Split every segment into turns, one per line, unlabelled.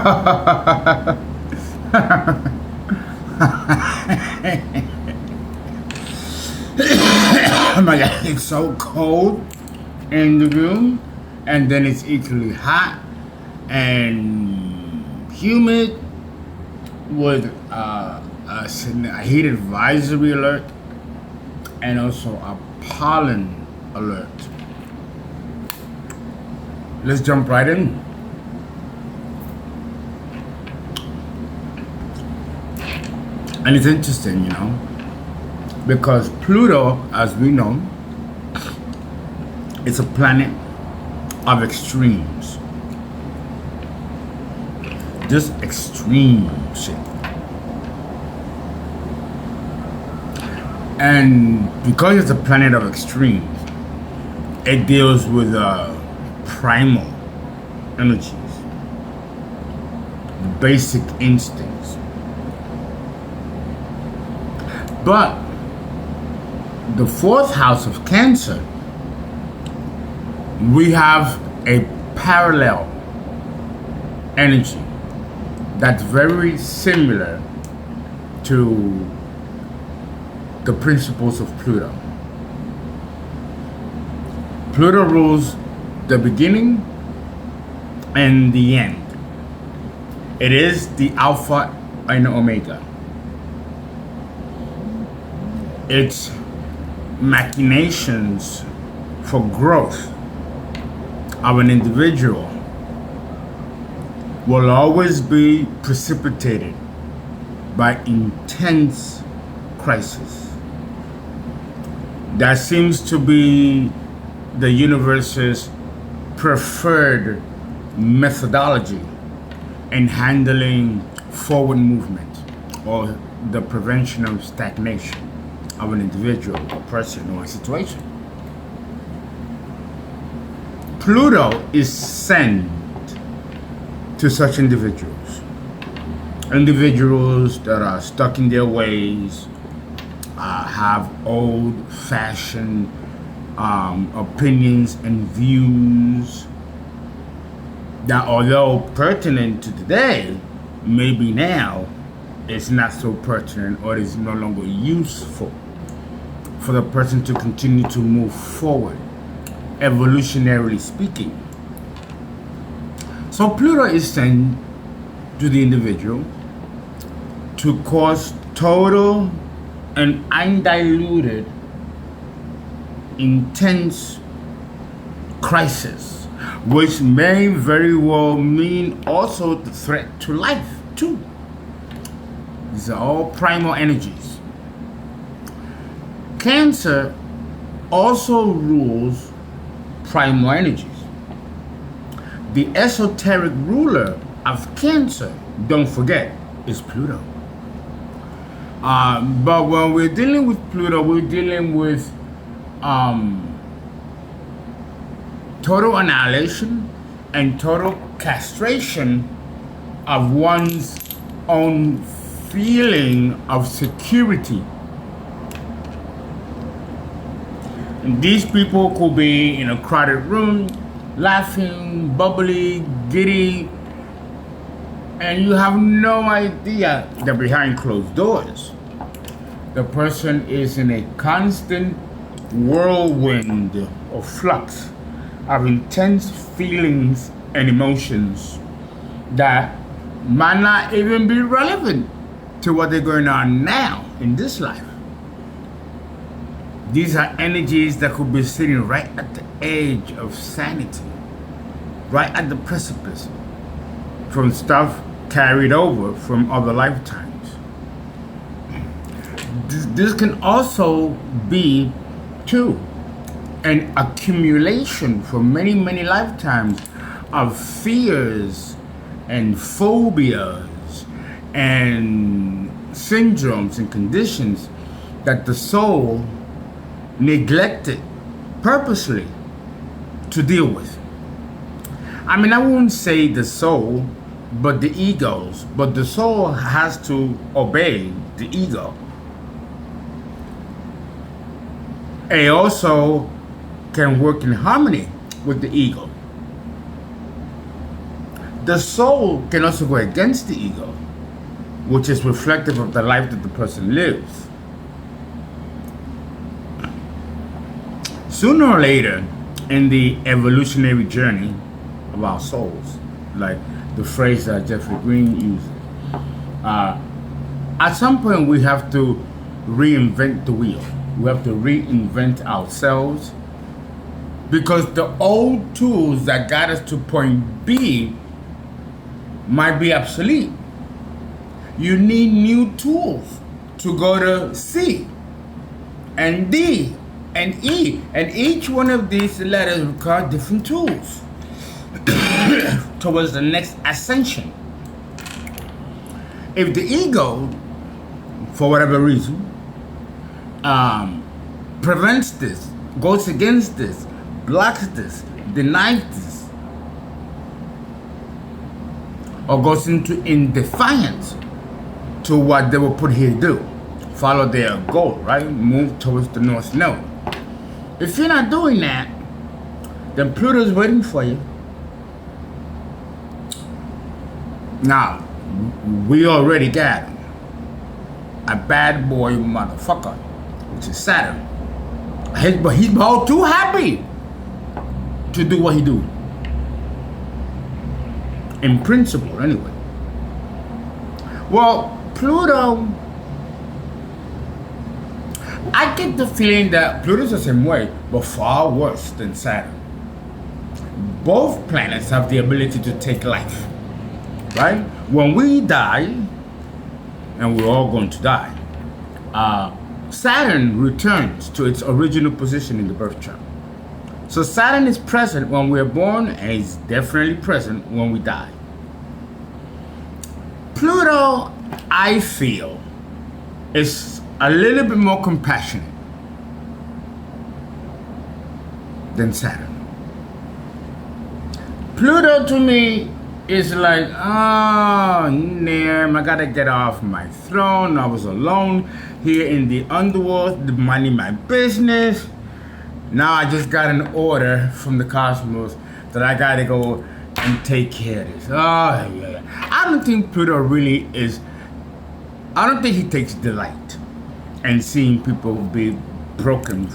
Oh my god, it's so cold in the room, and then it's equally hot and humid with a heat advisory alert and also a pollen alert. Let's jump right in. And it's interesting, because Pluto, as we know, is a planet of extremes. Just extreme shit. And because it's a planet of extremes, it deals with primal energies, basic instincts. But the fourth house of Cancer, we have a parallel energy that's very similar to the principles of Pluto. Pluto rules the beginning and the end. It is the Alpha and Omega. Its machinations for growth of an individual will always be precipitated by intense crisis. That seems to be the universe's preferred methodology in handling forward movement or the prevention of stagnation of an individual, a person, or a situation. Pluto is sent to such individuals. Individuals that are stuck in their ways, have old-fashioned opinions and views that, although pertinent to today, maybe now it's not so pertinent or is no longer useful for the person to continue to move forward, evolutionarily speaking. So Pluto is sent to the individual to cause total and undiluted intense crisis, which may very well mean also the threat to life too. These are all primal energies. Cancer also rules primal energies. The esoteric ruler of Cancer, don't forget, is Pluto. But when we're dealing with Pluto, we're dealing with total annihilation and total castration of one's own feeling of security. And these people could be in a crowded room, laughing, bubbly, giddy, and you have no idea that behind closed doors, the person is in a constant whirlwind of flux of intense feelings and emotions that might not even be relevant to what they're going on now in this life. These are energies that could be sitting right at the edge of sanity, right at the precipice from stuff carried over from other lifetimes. This can also be, too, an accumulation for many, many lifetimes of fears and phobias and syndromes and conditions that the soul neglected purposely to deal with. I mean, I wouldn't say the soul, but the egos. But the soul has to obey the ego. It also can work in harmony with the ego. The soul can also go against the ego, which is reflective of the life that the person lives. Sooner or later, in the evolutionary journey of our souls, like the phrase that Jeffrey Green uses, at some point we have to reinvent the wheel. We have to reinvent ourselves, because the old tools that got us to point B might be obsolete. You need new tools to go to C and D and E, and each one of these letters require different tools towards the next ascension. If the ego, for whatever reason, prevents this, goes against this, blocks this, denies this, or goes in defiance to what they were put here to do, follow their goal, right? Move towards the North Node. If you're not doing that, then Pluto's waiting for you. Now, we already got a bad boy motherfucker, which is Saturn. But he's all too happy to do what he do. In principle, anyway. Well, Pluto, I get the feeling that Pluto's the same way, but far worse than Saturn. Both planets have the ability to take life, right? When we die, and we're all going to die, Saturn returns to its original position in the birth chart. So Saturn is present when we're born, and is definitely present when we die. Pluto, I feel, is a little bit more compassionate than Saturn. Pluto to me is like, oh, damn, I gotta get off my throne. I was alone here in the underworld, minding my business. Now I just got an order from the cosmos that I gotta go and take care of this. Oh, yeah. I don't think Pluto really is, I don't think he takes delight in seeing people be broken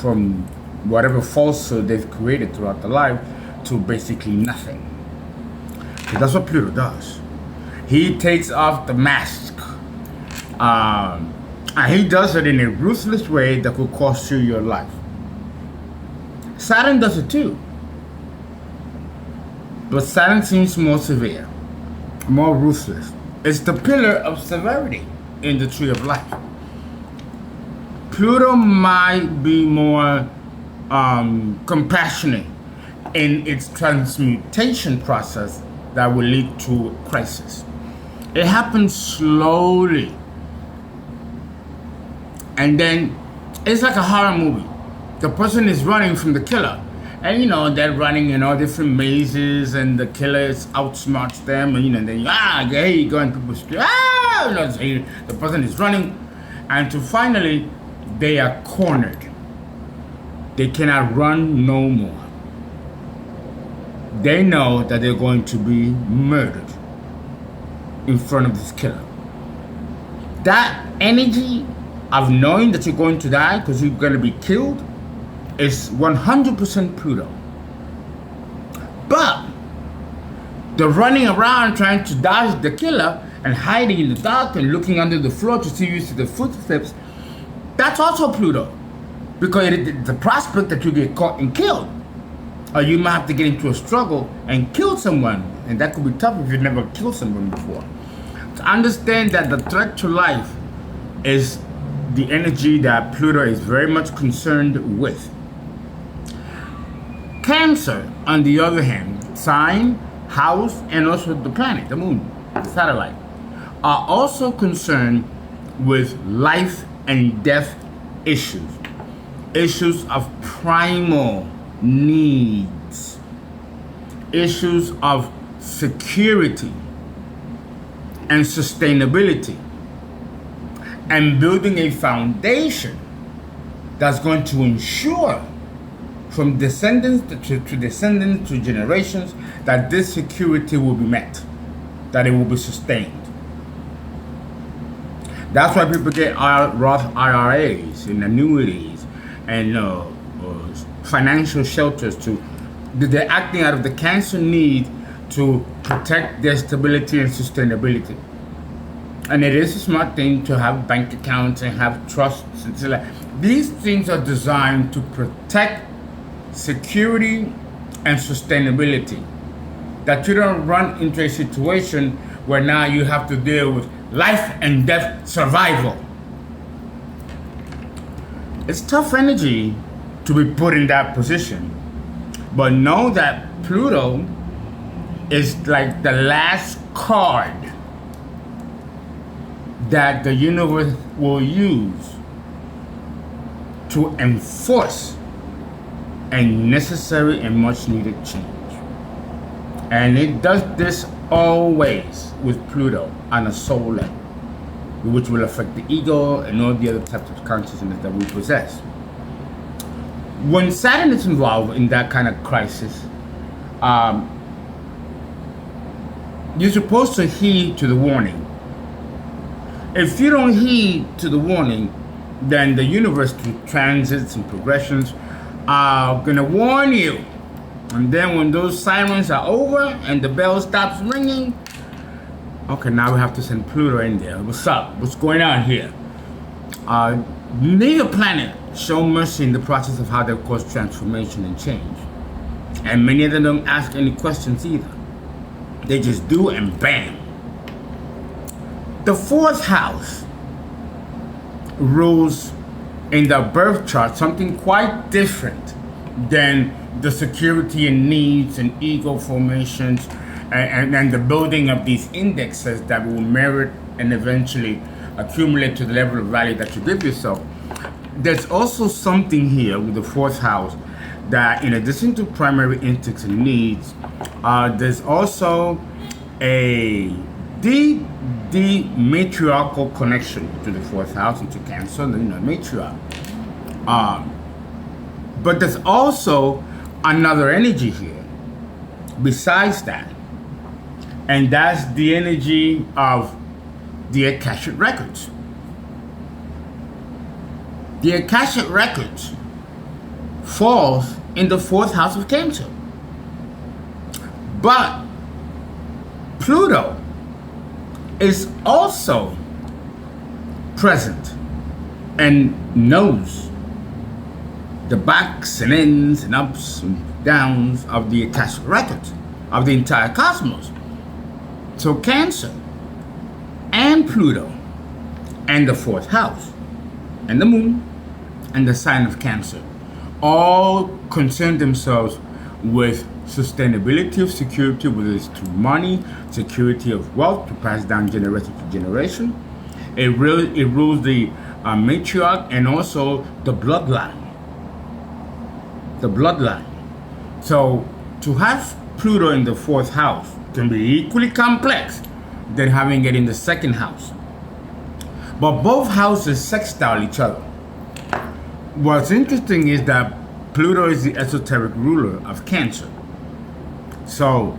from whatever falsehood they've created throughout their life to basically nothing. But that's what Pluto does. He takes off the mask. And he does it in a ruthless way that could cost you your life. Saturn does it too. But Saturn seems more severe, more ruthless. It's the pillar of severity in the tree of life. Pluto might be more compassionate in its transmutation process that will lead to crisis. It happens slowly. And then it's like a horror movie. The person is running from the killer. And they're running in all different mazes, and the killer outsmarts them, and then there you go, and people scream, so the person is running, and finally they are cornered. They cannot run no more. They know that they're going to be murdered in front of this killer. That energy of knowing that you're going to die because you're going to be killed is 100% Pluto. But the running around trying to dodge the killer and hiding in the dark and looking under the floor to see you see the footsteps, that's also Pluto. Because the prospect that you get caught and killed, or you might have to get into a struggle and kill someone, and that could be tough if you've never killed someone before. To understand that the threat to life is the energy that Pluto is very much concerned with. Cancer, on the other hand, sign, house, and also the planet, the moon, the satellite, are also concerned with life and death issues. Issues of primal needs. Issues of security and sustainability. And building a foundation that's going to ensure from descendants to descendants to generations, that this security will be met, that it will be sustained. That's why people get Roth IRAs and annuities and financial shelters. They're acting out of the Cancer need to protect their stability and sustainability. And it is a smart thing to have bank accounts and have trusts. These things are designed to protect security and sustainability. That you don't run into a situation where now you have to deal with life and death survival. It's tough energy to be put in that position. But know that Pluto is like the last card that the universe will use to enforce a necessary and much needed change. And it does this always with Pluto on a soul level, which will affect the ego and all the other types of consciousness that we possess. When Saturn is involved in that kind of crisis, you're supposed to heed to the warning. If you don't heed to the warning, then the universe through transits and progressions are going to warn you. And then when those sirens are over and the bell stops ringing, okay, now we have to send Pluto in there. What's up? What's going on here? Neither planet show mercy in the process of how they cause transformation and change. And many of them don't ask any questions either. They just do, and bam. The fourth house rules in the birth chart something quite different than the security and needs and ego formations and the building of these indexes that will merit and eventually accumulate to the level of value that you give yourself. There's also something here with the fourth house that, in addition to primary instincts and needs, there's also a deep matriarchal connection to the fourth house and to Cancer, matriarch. But there's also another energy here besides that, and that's the energy of the Akashic Records. The Akashic Records falls in the fourth house of Cancer. But Pluto is also present and knows the backs and ends and ups and downs of the Akashic Records of the entire cosmos. So Cancer and Pluto and the fourth house and the moon and the sign of Cancer all concern themselves with sustainability of security, whether it's through money, security of wealth to pass down generation to generation. It rules the matriarch and also the bloodline. The bloodline. So to have Pluto in the fourth house can be equally complex than having it in the second house. But both houses sextile each other. What's interesting is that Pluto is the esoteric ruler of Cancer. So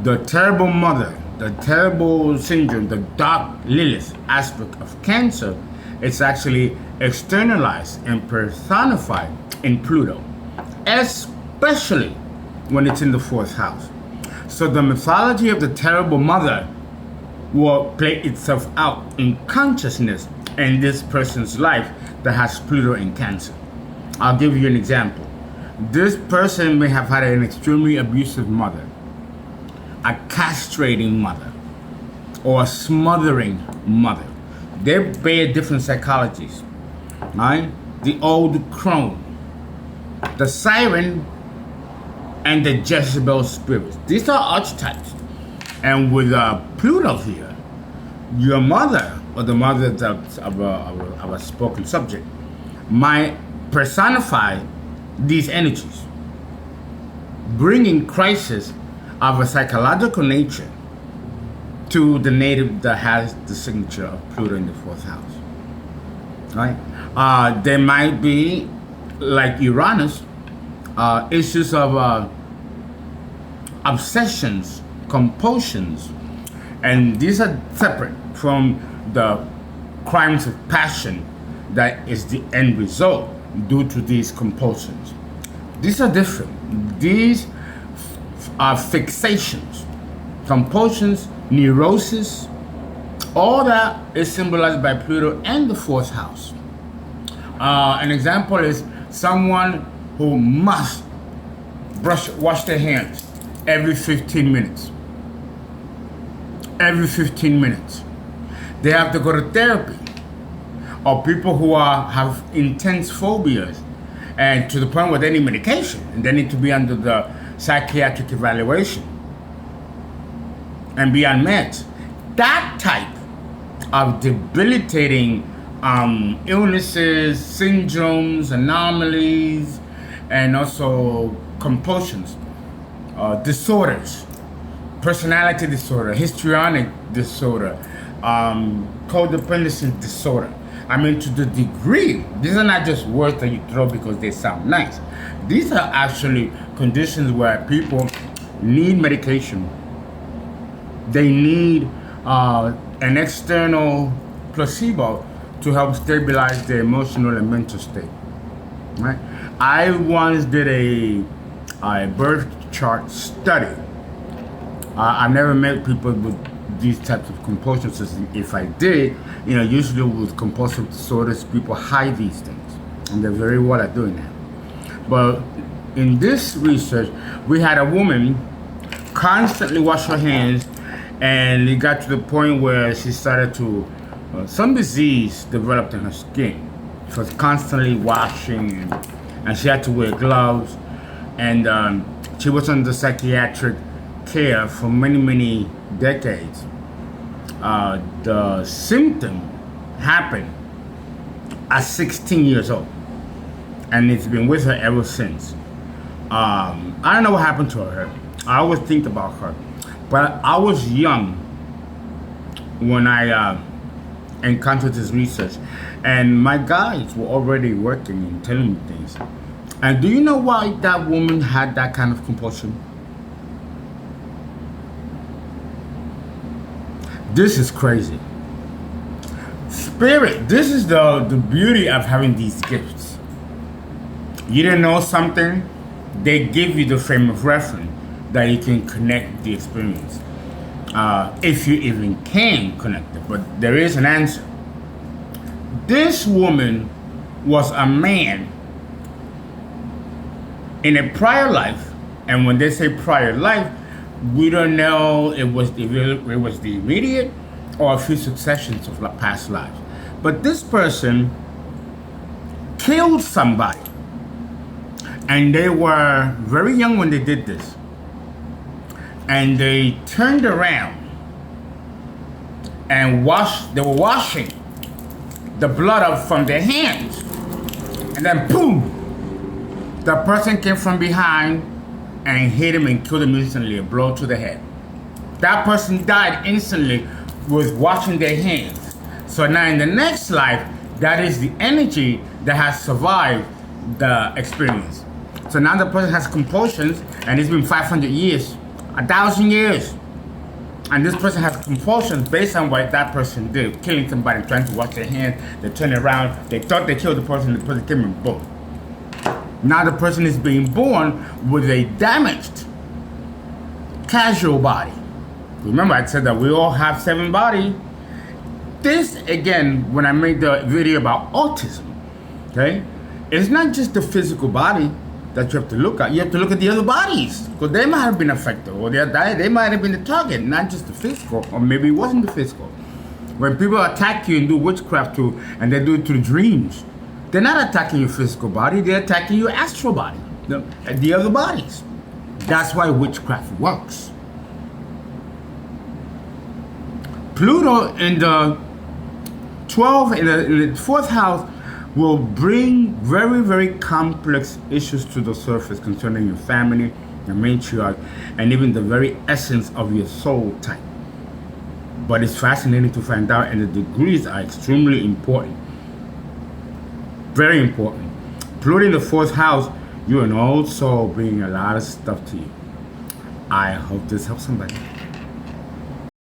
the terrible mother, the terrible syndrome, the dark Lilith aspect of Cancer, it's actually externalized and personified in Pluto, especially when it's in the fourth house. So the mythology of the terrible mother will play itself out in consciousness in this person's life that has Pluto in Cancer. I'll give you an example. This person may have had an extremely abusive mother, a castrating mother, or a smothering mother. They bear different psychologies, right? The old crone, the siren, and the Jezebel spirits. These are archetypes. And with Pluto here, your mother, or the mother of a spoken subject, might personify these energies, bringing crisis of a psychological nature to the native that has the signature of Pluto in the fourth house. Right? They might be like Uranus, issues of obsessions, compulsions, and these are separate from the crimes of passion that is the end result due to these compulsions. These are different. These are fixations, compulsions, neurosis. All that is symbolized by Pluto and the fourth house. An example is someone who must wash their hands every 15 minutes. Every 15 minutes. They have to go to therapy. Or people who have intense phobias and to the point where they need medication and they need to be under the psychiatric evaluation and be on meds. That type of debilitating illnesses, syndromes, anomalies, and also compulsions, disorders, personality disorder, histrionic disorder, codependency disorder. I mean, to the degree, these are not just words that you throw because they sound nice. These are actually conditions where people need medication. They need an external placebo to help stabilize their emotional and mental state. Right? I once did a birth chart study. I've never met people with these types of compulsions. If I did, usually with compulsive disorders, people hide these things, and they're very well at doing that. But in this research, we had a woman constantly wash her hands, and it got to the point where she started to, some disease developed in her skin. She was constantly washing, and she had to wear gloves, and she was under psychiatric care for many, many decades. The symptom happened at 16 years old, and it's been with her ever since. I don't know what happened to her. I always think about her, but I was young when I encountered this research, and my guides were already working and telling me things. And do you know why that woman had that kind of compulsion? This is crazy. Spirit, this is the beauty of having these gifts. You didn't know something, they give you the frame of reference that you can connect the experience. If you even can connect it, but there is an answer. This woman was a man in a prior life, and when they say prior life, we don't know it was the immediate or a few successions of past lives. But this person killed somebody, and they were very young when they did this. And they turned around and they were washing the blood up from their hands. And then boom, the person came from behind and hit him and killed him instantly, a blow to the head. That person died instantly with washing their hands. So now in the next life, that is the energy that has survived the experience. So now the person has compulsions, and it's been 500 years, 1,000 years. And this person has compulsions based on what that person did, killing somebody, trying to wash their hands, they turn around, they thought they killed the person came and boom. Now the person is being born with a damaged, casual body. Remember I said that we all have 7 bodies. This, again, when I made the video about autism, okay? It's not just the physical body that you have to look at. You have to look at the other bodies, because they might have been affected, or they might have been the target, not just the physical, or maybe it wasn't the physical. When people attack you and do witchcraft too, and they do it through dreams, they're not attacking your physical body, they're attacking your astral body, the other bodies. That's why witchcraft works. Pluto in the 12th, in the 4th house, will bring very, very complex issues to the surface concerning your family, your matriarch, and even the very essence of your soul type. But it's fascinating to find out, and the degrees are extremely important. Very important. Pluto in the 4th house You're an old soul bringing a lot of stuff to you. I hope this helps somebody.